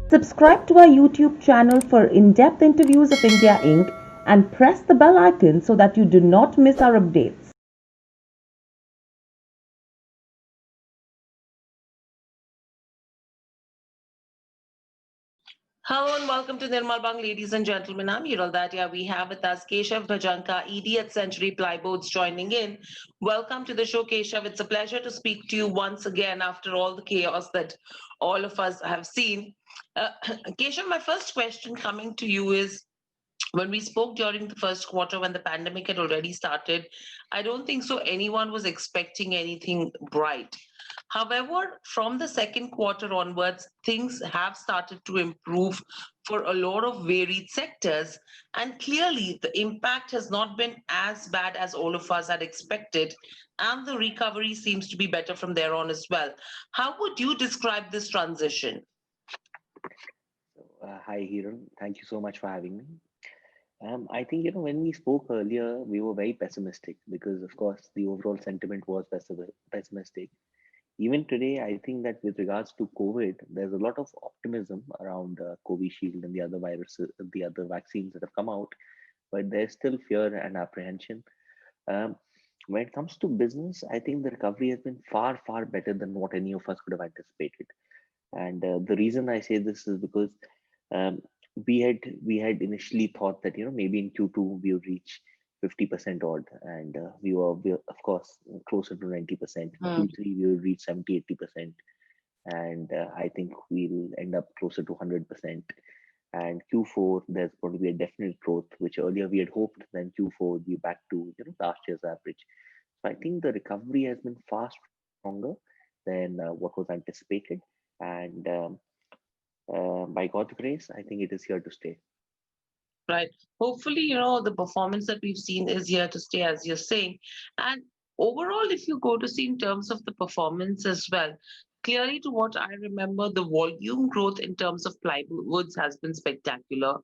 Subscribe to our YouTube channel for in-depth interviews of India Inc. and press the bell icon so that you do not miss our updates. Hello and welcome to Nirmal Bang, ladies and gentlemen. I'm Hiral Dadia. We have with us Keshav, Bhajanka, ED at Century Plyboards joining in. Welcome to the show, Keshav. It's a pleasure to speak to you once again after all the chaos that all of us have seen. Keshav, my first question coming to you is, when we spoke during the first quarter when the pandemic had already started, I don't think so anyone was expecting anything bright. However, from the second quarter onwards, things have started to improve for a lot of varied sectors. And clearly, the impact has not been as bad as all of us had expected. And the recovery seems to be better from there on as well. How would you describe this transition? Hi, Hiral. Thank you so much for having me. I think, when we spoke earlier, we were very pessimistic because, of course, the overall sentiment was pessimistic. Even today, I think that with regards to COVID, there's a lot of optimism around Covishield and the other viruses, the other vaccines that have come out, but there's still fear and apprehension. Um, when it comes to business, I think the recovery has been far, far better than what any of us could have anticipated. And the reason I say this is because um, we had initially thought that maybe in Q2 we would reach 50% odd, and we were of course closer to 90%. In Hmm. Q3 we would reach 70-80%, and I think we'll end up closer to 100%. And Q4 there's going to be a definite growth, which earlier we had hoped. Then Q4 would be back to last year's average. So I think the recovery has been far stronger than what was anticipated, and by God's grace, I think it is here to stay. Right. Hopefully, the performance that we've seen is here to stay, as you're saying. And overall, if you go to see in terms of the performance as well, clearly to what I remember, the volume growth in terms of plywoods has been spectacular.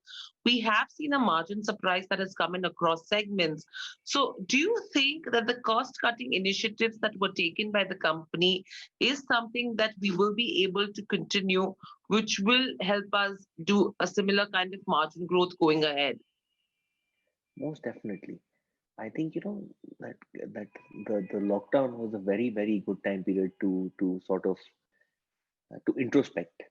We have seen a margin surprise that has come in across segments. So, do you think that the cost cutting initiatives that were taken by the company is something that we will be able to continue, which will help us do a similar kind of margin growth going ahead? Most definitely. I think that that the lockdown was a very, very good time period to sort of to introspect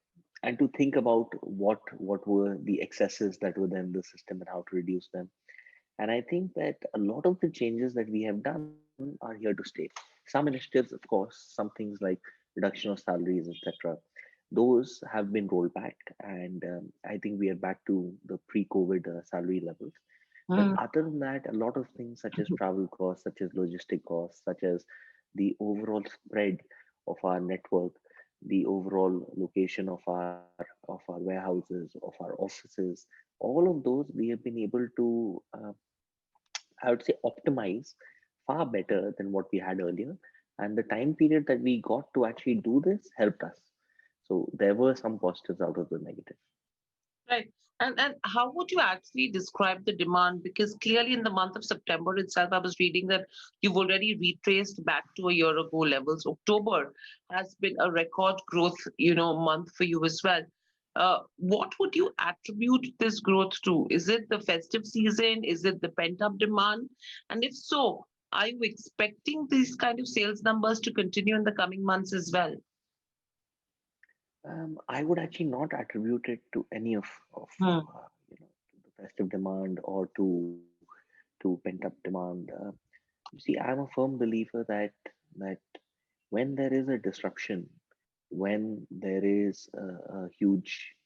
and to think about what were the excesses that were there in the system and how to reduce them. And I think that a lot of the changes that we have done are here to stay. Some initiatives, of course, some things like reduction of salaries, etc., those have been rolled back, and I think we are back to the pre-COVID salary levels. But Mm. other than that, a lot of things such as travel costs, such as logistic costs, such as the overall spread of our network, the overall location of our warehouses, of our offices, all of those we have been able to, I would say, optimize far better than what we had earlier. And the time period that we got to actually do this helped us. So there were some positives out of the negative. Right. And how would you actually describe the demand? Because clearly in the month of September itself, I was reading that you've already retraced back to a year ago levels. October has been a record growth, month for you as well. What would you attribute this growth to? Is it the festive season? Is it the pent-up demand? And if so, are you expecting these kind of sales numbers to continue in the coming months as well? I would actually not attribute it to any of Hmm. to the festive demand or to pent up demand. You see, I'm a firm believer that when there is a disruption, when there is a huge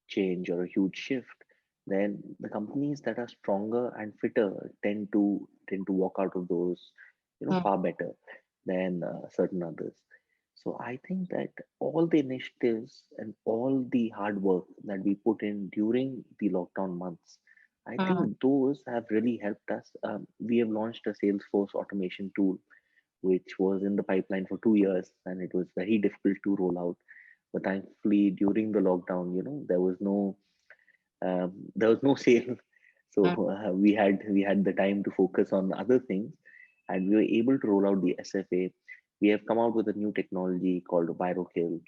change or a huge shift, then the companies that are stronger and fitter tend to walk out of those, Hmm. far better than certain others. So I think that all the initiatives and all the hard work that we put in during the lockdown months, I Hmm. think those have really helped us. We have launched a Salesforce automation tool, which was in the pipeline for 2 years, and it was very difficult to roll out. But thankfully, during the lockdown, there was no sale, so Hmm. we had the time to focus on other things, and we were able to roll out the SFA. We have come out with a new technology called BioKill,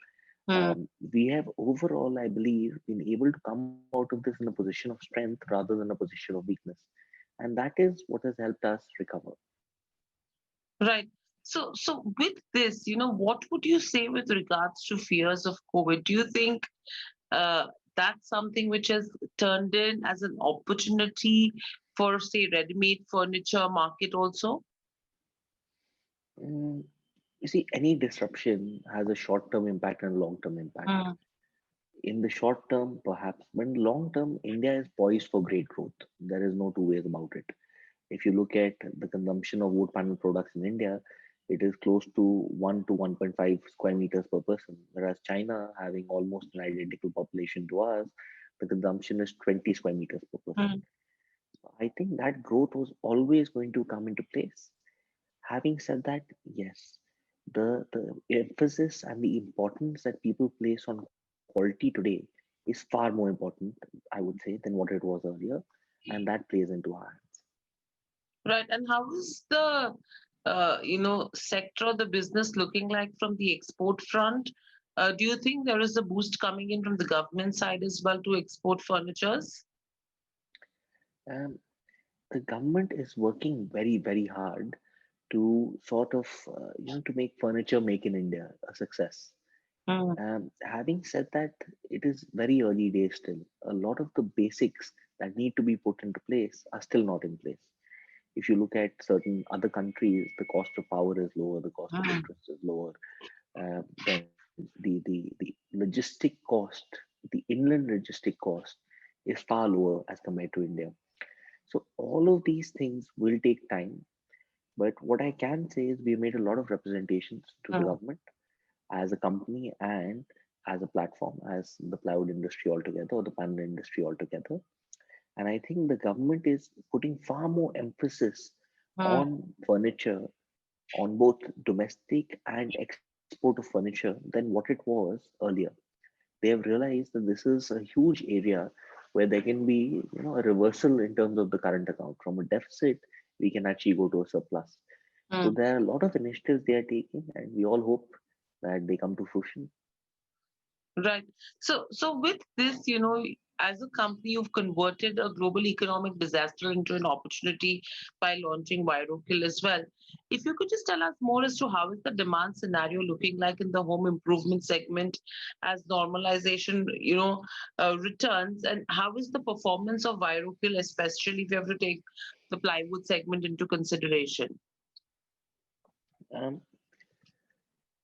Hmm. We have overall, I believe, been able to come out of this in a position of strength rather than a position of weakness. And that is what has helped us recover. Right. So with this, what would you say with regards to fears of COVID? Do you think uh, that's something which has turned in as an opportunity for, say, ready-made furniture market also? Mm, you see, any disruption has a short term impact and a long term impact. Mm, In the short term, perhaps, but in long term, India is poised for great growth. There is no two ways about it. If you look at the consumption of wood panel products in India, it is close to 1 to 1.5 square meters per person, whereas China, having almost an identical population to us, the consumption is 20 square meters per person. mm, I think that growth was always going to come into place. Having said that, yes, the emphasis and the importance that people place on quality today is far more important, I would say, than what it was earlier, and that plays into our hands. right. And how is the sector, the business looking like from the export front? Do you think there is a boost coming in from the government side as well to export furnitures? Um, the government is working very, very hard to sort of, to make furniture make in India a success. Mm, Having said that, it is very early days still. A lot of the basics that need to be put into place are still not in place. If you look at certain other countries, the cost of power is lower, the cost of mm, interest is lower. Then the logistic cost, the inland logistic cost is far lower as compared to India. So all of these things will take time. But what I can say is we made a lot of representations to the mm. government as a company and as a platform, as the plywood industry altogether or the panel industry altogether. And I think the government is putting far more emphasis Mm, on furniture, on both domestic and export of furniture than what it was earlier. They have realized that this is a huge area where there can be, a reversal in terms of the current account. From a deficit, we can actually go to a surplus. So mm. there are a lot of initiatives they are taking, and we all hope that they come to fruition. Right. So with this, as a company, you've converted a global economic disaster into an opportunity by launching Virokill as well. If you could just tell us more as to how is the demand scenario looking like in the home improvement segment as normalization, returns, and how is the performance of Virokill, especially if you have to take the plywood segment into consideration? Um,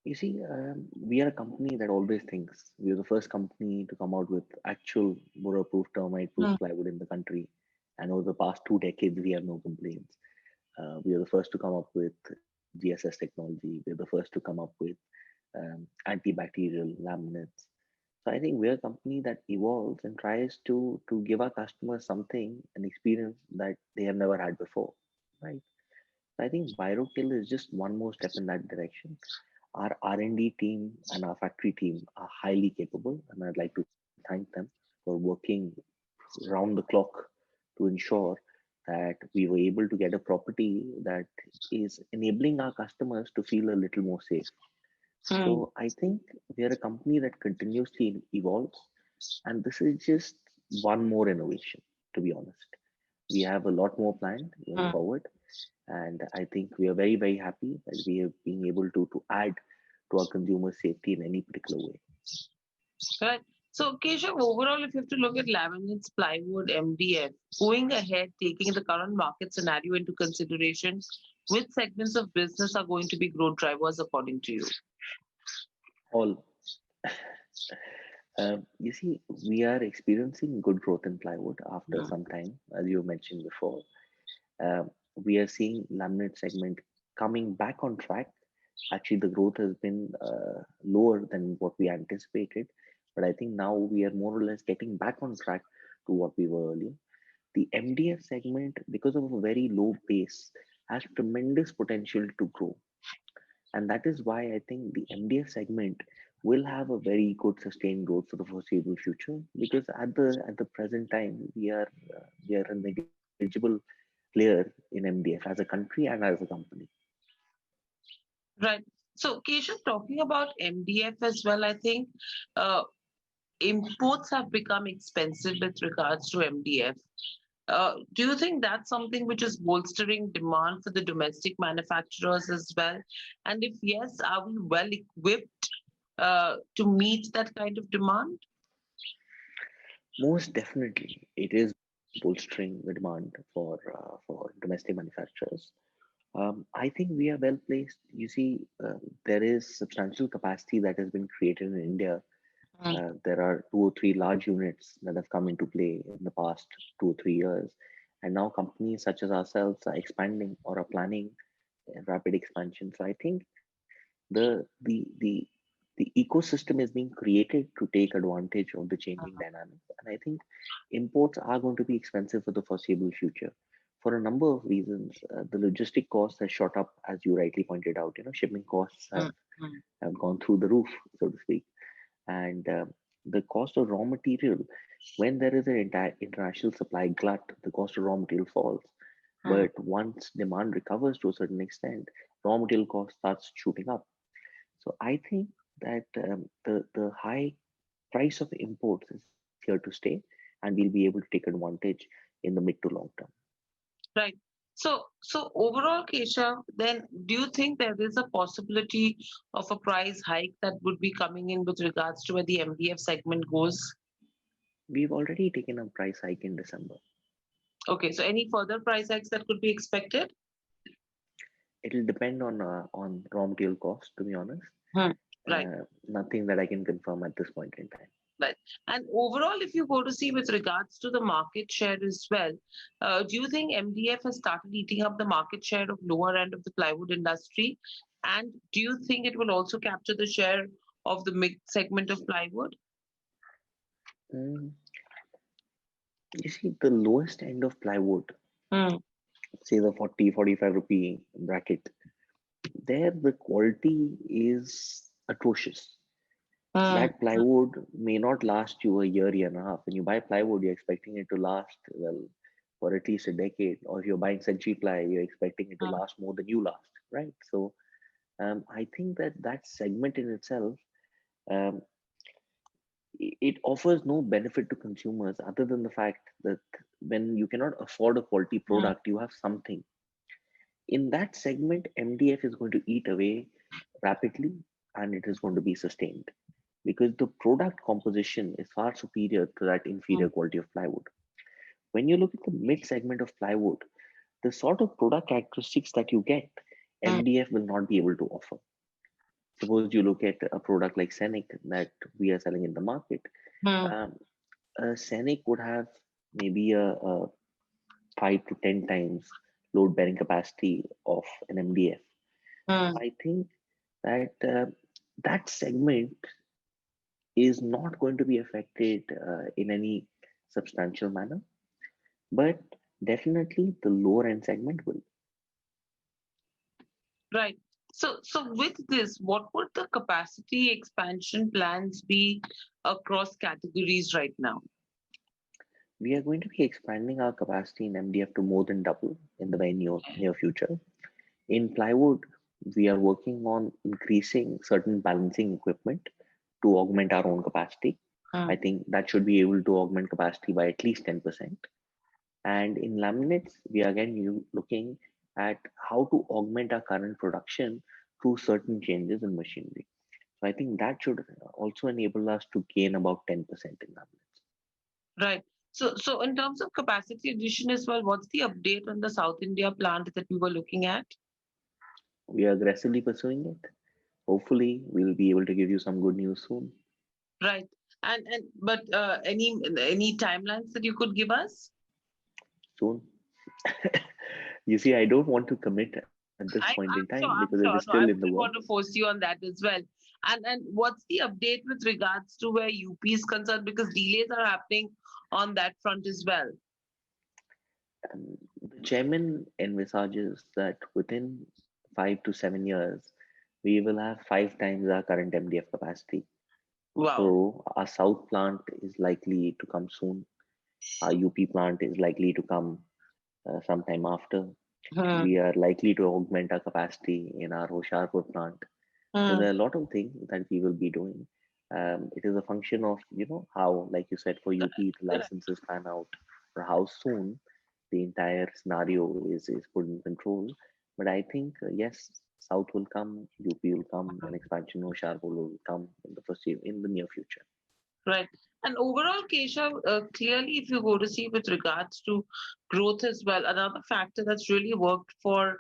you see, we are a company that always thinks we are the first company to come out with actual waterproof, termite-proof Mm, plywood in the country. And over the past 2 decades, we have no complaints. We are the first to come up with GSS technology. We are the first to come up with antibacterial laminates. So I think we're a company that evolves and tries to give our customers something, an experience that they have never had before, right? I think ViroKill is just one more step in that direction. Our R&D team and our factory team are highly capable, and I'd like to thank them for working round the clock to ensure that we were able to get a property that is enabling our customers to feel a little more safe. mm, So I think we are a company that continuously evolves, and this is just one more innovation, to be honest. We have a lot more planned going mm. forward, and I think we are very, very happy that we have been able to add to our consumer safety in any particular way. Right. So, Keshav, overall, if you have to look at laminates, plywood, MDF, going ahead, taking the current market scenario into consideration, which segments of business are going to be growth drivers according to you? All you see, we are experiencing good growth in plywood after Mm, some time, as you mentioned before. Uh, we are seeing laminate segment coming back on track. Actually, the growth has been lower than what we anticipated, but I think now we are more or less getting back on track to what we were earlier. The MDF segment, because of a very low base, has tremendous potential to grow, and that is why I think the MDF segment will have a very good sustained growth for the foreseeable future. Because at the present time, we are a negligible player in MDF as a country and as a company. right. So, Keshav, talking about MDF as well, I think uh, imports have become expensive with regards to MDF. Do you think that's something which is bolstering demand for the domestic manufacturers as well? And if yes, are we well equipped to meet that kind of demand? Most definitely, it is bolstering the demand for domestic manufacturers. I think we are well placed. You see, there is substantial capacity that has been created in India. There are two or three large units that have come into play in the past 2 or 3 years, and now companies such as ourselves are expanding or are planning rapid expansion. So I think the ecosystem is being created to take advantage of the changing dynamics, and I think imports are going to be expensive for the foreseeable future for a number of reasons. The logistic costs has shot up, as you rightly pointed out. Shipping costs have gone through the roof, so to speak, and the cost of raw material, when there is an entire international supply glut, the cost of raw material falls. But once demand recovers to a certain extent, raw material cost starts shooting up. So I think that the high price of imports is here to stay, and we'll be able to take advantage in the mid to long term. Right. So overall, Keshav, then do you think there is a possibility of a price hike that would be coming in with regards to where the MDF segment goes? We've already taken a price hike in December. Okay, so any further price hikes that could be expected? It'll depend on raw material cost, to be honest. Hmm. Right. Nothing that I can confirm at this point in time. Right. And overall, if you go to see with regards to the market share as well, do you think MDF has started eating up the market share of lower end of the plywood industry? And do you think it will also capture the share of the mid segment of plywood? Mm, you see, the lowest end of plywood, Hmm. say the 40-45 rupee bracket, there the quality is atrocious. Hmm. That plywood may not last you a year and a half. When you buy plywood, you're expecting it to last, well, for at least a decade. Or if you're buying century ply, you're expecting it to Hmm. last more than you last, right? So I think that that segment in itself, um, it offers no benefit to consumers other than the fact that when you cannot afford a quality Hmm. product, you have something. In that segment, MDF is going to eat away rapidly, and it is going to be sustained because the product composition is far superior to that Hmm. inferior quality of plywood. When you look at the mid segment of plywood, the sort of product characteristics that you get, Hmm. MDF will not be able to offer. Suppose you look at a product like Scenic that we are selling in the market. Hmm. Um, a Scenic would have maybe a 5 to 10 times load bearing capacity of an MDF. So Hmm. I think that that segment is not going to be affected in any substantial manner, but definitely the lower end segment will. Right. So with this, what would the capacity expansion plans be across categories right now? We are going to be expanding our capacity in MDF to more than double in the very near future. In plywood, we are working on increasing certain balancing equipment to augment our own capacity. Hmm. I think that should be able to augment capacity by at least 10%. And in laminates, we are again looking at how to augment our current production through certain changes in machinery. So I think that should also enable us to gain about 10% in laminates. Right. So in terms of capacity addition as well, what's the update on the South India plant that we were looking at? We are aggressively pursuing it. Hopefully, we'll be able to give you some good news soon. Right. And but any timelines that you could give us? Soon. You see, I don't want to commit at this point in time I'm because sure, it is I'm still sure. in No, the I works. wouldn't want to force you on that as well. And what's the update with regards to where UP is concerned? Because delays are happening on that front as well. The chairman envisages that within 5 to 7 years, we will have 5 times our current MDF capacity. Wow. So our South plant is likely to come soon. Our UP plant is likely to come sometime after. Hmm. We are likely to augment our capacity in our Hoshiarpur plant. So Hmm. there are a lot of things that we will be doing. It is a function of, how, like you said, for UP, the Correct. licenses pan out, or how soon the entire scenario is put in control. But I think, yes, South will come, UP will come, and expansion of Sharpole will come in in the near future. Right. And overall, Keshav, clearly, if you go to see with regards to growth as well, another factor that's really worked for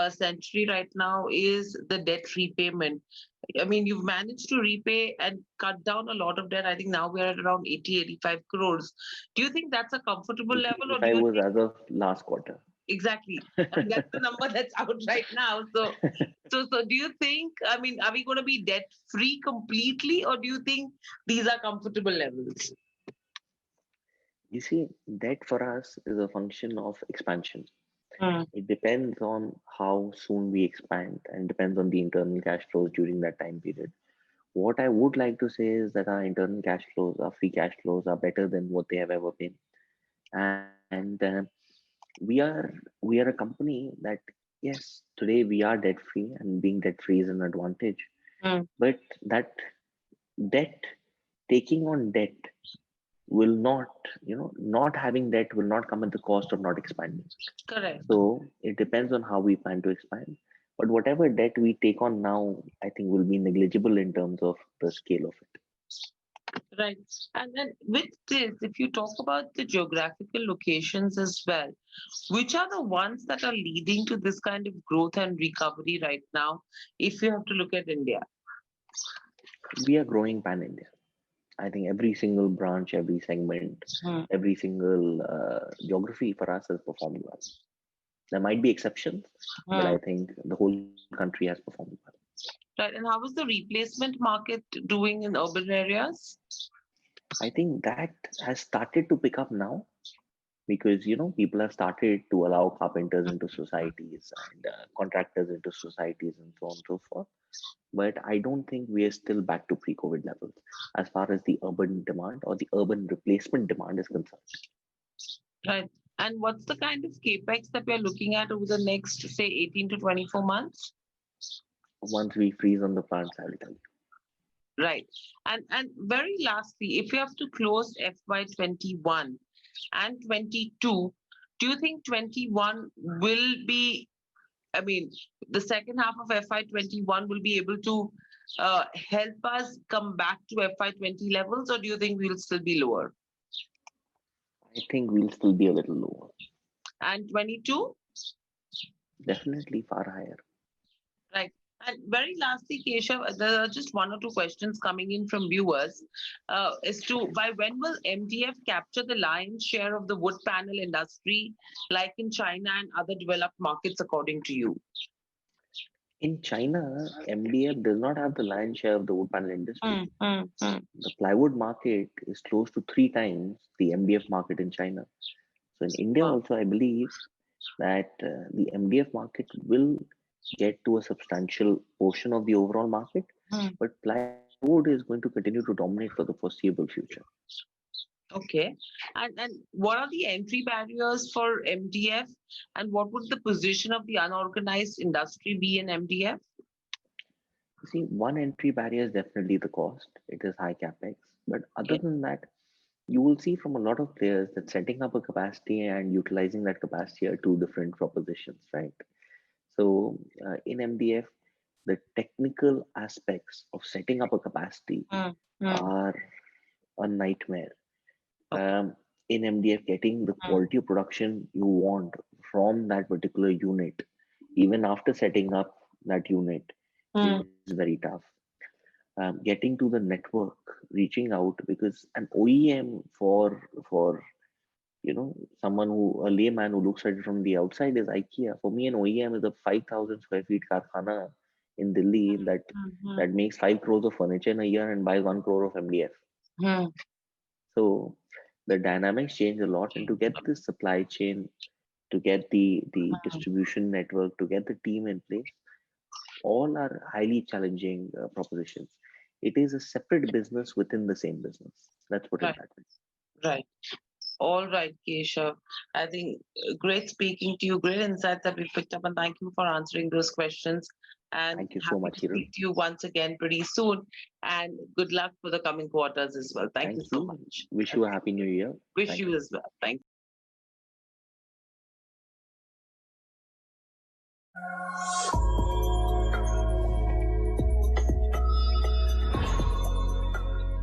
Century right now is the debt repayment. I mean, you've managed to repay and cut down a lot of debt. I think now we're at around 80, 85 crores. Do you think that's a comfortable level, or do 8085 you was think as of last quarter. exactly? I mean, that's the number that's out right now. So do you think, I mean, are we going to be debt free completely, or do you think these are comfortable levels? You see, that for us is a function of expansion. Hmm. It depends on how soon we expand and depends on the internal cash flows during that time period. What I would like to say is that our internal cash flows, our free cash flows are better than what they have ever been. And we are a company that, yes, today we are debt free, and being debt free is an advantage. Hmm. But that debt, taking on debt, will not, not having debt will not come at the cost of not expanding. Correct. So it depends on how we plan to expand. But whatever debt we take on now, I think will be negligible in terms of the scale of it. Right. And then with this, if you talk about the geographical locations as well, which are the ones that are leading to this kind of growth and recovery right now, if you have to look at India? We are growing pan India. I think every single branch, every segment, Hmm. every single geography for us has performed well. There might be exceptions, but Hmm. I think the whole country has performed well. Right. And how is the replacement market doing in urban areas? I think that has started to pick up now because people have started to allow carpenters into societies and contractors into societies and so on and so forth. But I don't think we are still back to pre-COVID levels as far as the urban demand or the urban replacement demand is concerned. Right. And what's the kind of capex that we're looking at over the next, say, 18 to 24 months? Once we freeze on the plants, I will tell you. Right. And very lastly, if you have to close FY21 and 22, do you think 21 will be, I mean, the second half of FY21 will be able to help us come back to FY20 levels, or do you think we'll still be lower? I think we'll still be a little lower. And 22? Definitely far higher. Right. And very lastly, Keshav, there are just one or two questions coming in from viewers as to by when will MDF capture the lion's share of the wood panel industry, like in China and other developed markets, according to you? In China, MDF does not have the lion's share of the wood panel industry. Mm, mm, mm. The plywood market is close to three times the MDF market in China. So in India Wow. also, I believe that the MDF market will get to a substantial portion of the overall market, Mm. but plywood is going to continue to dominate for the foreseeable future. Okay. And what are the entry barriers for MDF? And what would the position of the unorganized industry be in MDF? You see, one entry barrier is definitely the cost. It is high capex, but other Okay. than that, you will see from a lot of players that setting up a capacity and utilizing that capacity are two different propositions, right? So in MDF, the technical aspects of setting up a capacity Mm, mm. are a nightmare. Okay. In MDF, getting the Mm, quality of production you want from that particular unit, even after setting up that unit, mm. is very tough. Getting to the network, reaching out, because an OEM for someone who a layman who looks at it from the outside is IKEA. For me, an OEM is a 5,000 square feet karkhana in Delhi that Mm, makes 5 crores of furniture in a year and buys 1 crore of MDF. mm, So the dynamics change a lot, and to get this supply chain, to get the mm. distribution network, to get the team in place, all are highly challenging propositions. It is a separate business within the same business. Let's put it Right, that way. right. All right, Keshav. I think great speaking to you, great insights that we picked up, and thank you for answering those questions. And Thank you so happy much, to Hiral. speak to you once again pretty soon. And good luck for the coming quarters as well. Thank you Thank so you. much. Wish you a happy new year. Wish Thank you you. as well. Thank you.